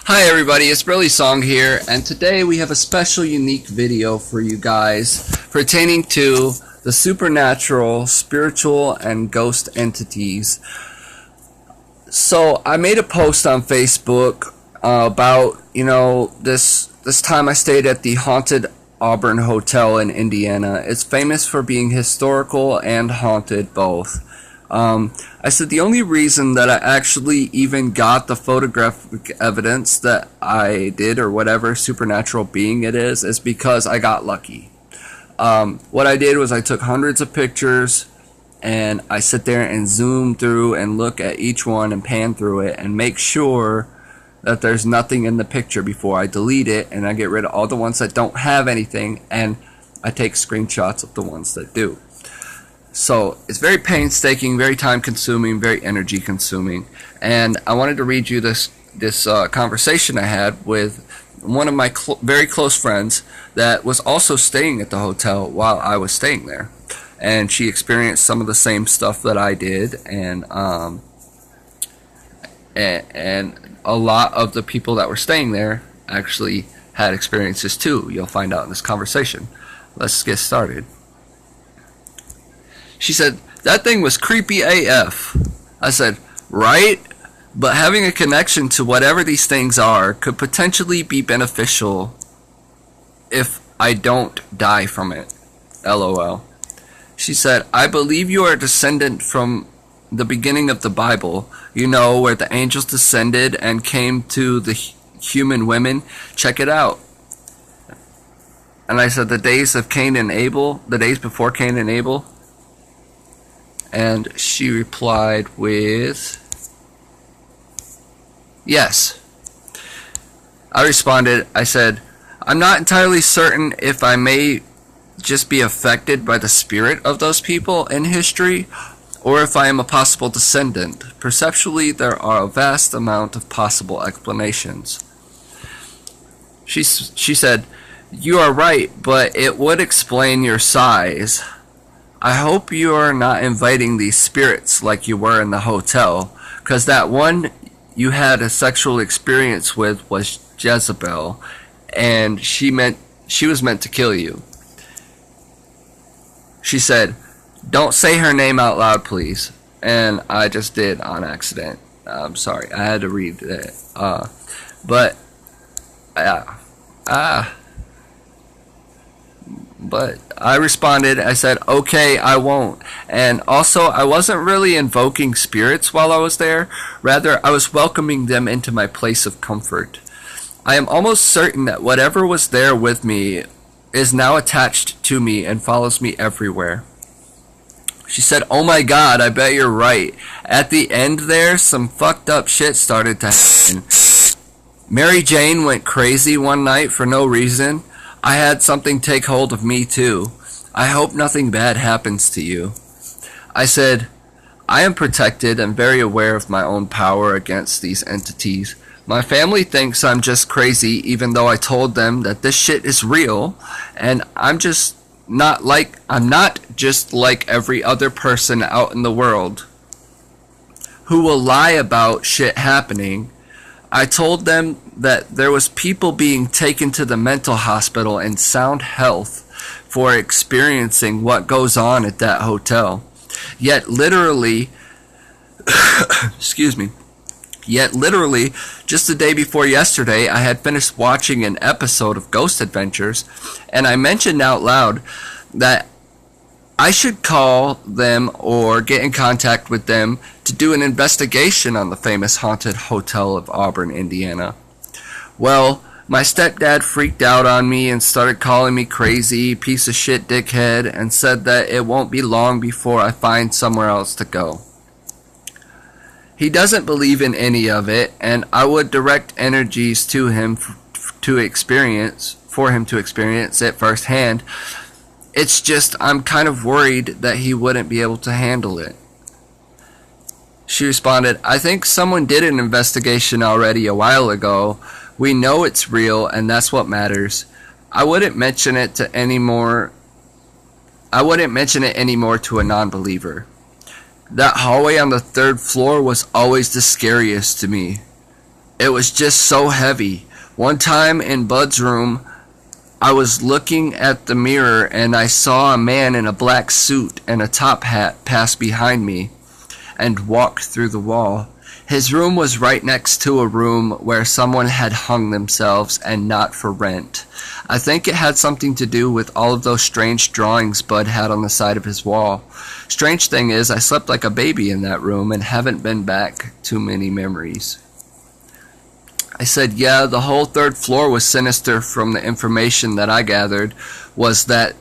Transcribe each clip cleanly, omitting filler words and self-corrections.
Hi everybody, it's Brilly Song here, and today we have a special unique video for you guys pertaining to the supernatural, spiritual, and ghost entities. So I made a post on Facebook about, this time I stayed at the haunted Auburn Hotel in Indiana. It's famous for being historical and haunted both. I said the only reason that I actually even got the photographic evidence that I did, or whatever supernatural being it is because I got lucky. What I did was I took hundreds of pictures and I sit there and zoom through and look at each one and pan through it and make sure that there's nothing in the picture before I delete it, and I get rid of all the ones that don't have anything, and I take screenshots of the ones that do. So it's very painstaking, very time consuming, very energy consuming, and I wanted to read you this conversation I had with one of my very close friends that was also staying at the hotel while I was staying there, and she experienced some of the same stuff that I did, and a lot of the people that were staying there actually had experiences too. You'll find out in this conversation. Let's get started. She said, "That thing was creepy AF." I said, "Right? But having a connection to whatever these things are could potentially be beneficial if I don't die from it. LOL. She said, "I believe you are a descendant from the beginning of the Bible. You know, where the angels descended and came to the human women. Check it out." And I said, the days of Cain and Abel, the days before Cain and Abel. And she replied with, "Yes." I responded, I said, "I'm not entirely certain if I may just be affected by the spirit of those people in history, or if I am a possible descendant. Perceptually, there are a vast amount of possible explanations." She said, "You are right, but it would explain your size. I hope you are not inviting these spirits like you were in the hotel, because that one you had a sexual experience with was Jezebel, and she was meant to kill you." She said, "Don't say her name out loud, please." And I just did on accident. I'm sorry, I had to read it. But I responded, I said, "Okay, I won't. And also, I wasn't really invoking spirits while I was there. Rather, I was welcoming them into my place of comfort. I am almost certain that whatever was there with me is now attached to me and follows me everywhere." She said, "Oh my God, I bet you're right. At the end there, some fucked up shit started to happen. Mary Jane went crazy one night for no reason. I had something take hold of me too. I hope nothing bad happens to you." I said, "I am protected and very aware of my own power against these entities. My family thinks I'm just crazy, even though I told them that this shit is real, and I'm not just like every other person out in the world who will lie about shit happening. I told them that there was people being taken to the mental hospital in sound health for experiencing what goes on at that hotel. Yet literally, just the day before yesterday, I had finished watching an episode of Ghost Adventures, and I mentioned out loud that I should call them or get in contact with them to do an investigation on the famous haunted hotel of Auburn, Indiana. Well, my stepdad freaked out on me and started calling me crazy, piece of shit dickhead, and said that it won't be long before I find somewhere else to go. He doesn't believe in any of it, and I would direct energies to him for him to experience it firsthand. It's just I'm kind of worried that he wouldn't be able to handle it." She responded, "I think someone did an investigation already a while ago. We know it's real, and that's what matters. I wouldn't mention it anymore to a non-believer. That hallway on the 3rd floor was always the scariest to me. It was just so heavy. One time in Bud's room, I was looking at the mirror and I saw a man in a black suit and a top hat pass behind me and walk through the wall. His room was right next to a room where someone had hung themselves, and not for rent. I think it had something to do with all of those strange drawings Bud had on the side of his wall. Strange thing is, I slept like a baby in that room and haven't been back to many memories. I said, yeah, the whole third floor was sinister. From the information that I gathered was that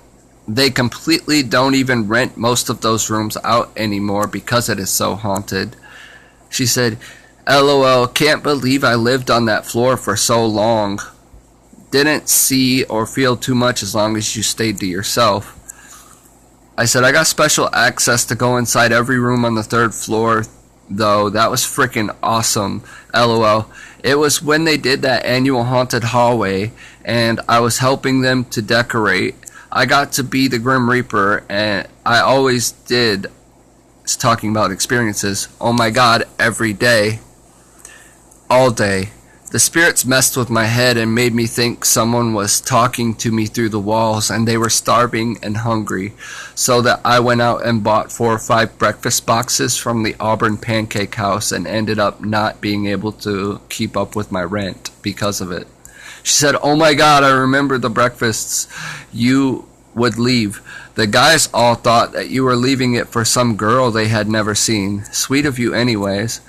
they completely don't even rent most of those rooms out anymore because it is so haunted. She said, LOL, can't believe I lived on that floor for so long. Didn't see or feel too much as long as you stayed to yourself. I said, I got special access to go inside every room on the third floor, though. That was freaking awesome. LOL. It was when they did that annual haunted hallway, and I was helping them to decorate. I got to be the Grim Reaper, and I always did. It's talking about experiences. Oh my god, every day. All day. The spirits messed with my head and made me think someone was talking to me through the walls, and they were starving and hungry, so that I went out and bought 4 or 5 breakfast boxes from the Auburn pancake house and ended up not being able to keep up with my rent because of it. She said, oh my god, I remember the breakfasts you would leave. The guys all thought that you were leaving it for some girl they had never seen. Sweet of you anyways.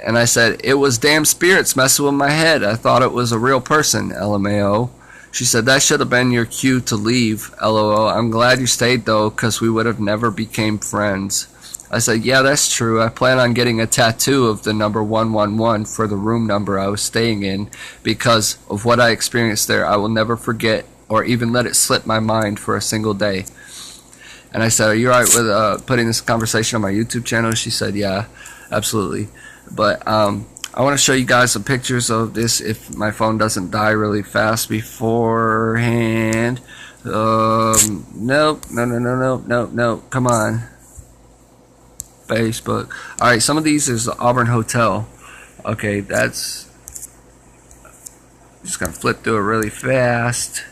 And I said, it was damn spirits messing with my head. I thought it was a real person, LMAO. She said, that should have been your cue to leave, LOL. I'm glad you stayed though, because we would have never became friends. I said, yeah, that's true. I plan on getting a tattoo of the number 111 for the room number I was staying in, because of what I experienced there. I will never forget or even let it slip my mind for a single day. And I said, are you alright with putting this conversation on my YouTube channel? She said, yeah, absolutely. But I want to show you guys some pictures of this if my phone doesn't die really fast beforehand. Nope, no, come on. Facebook. Alright, some of these is the Auburn Hotel. Okay, that's... just gonna flip through it really fast.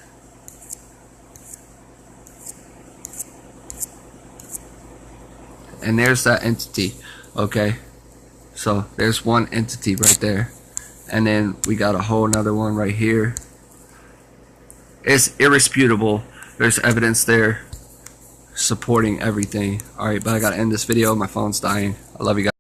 And there's that entity. Okay, so there's one entity right there, and then we got a whole another one right here. It's irrefutable. There's evidence there supporting everything. Alright, but I gotta end this video. My phone's dying. I love you guys.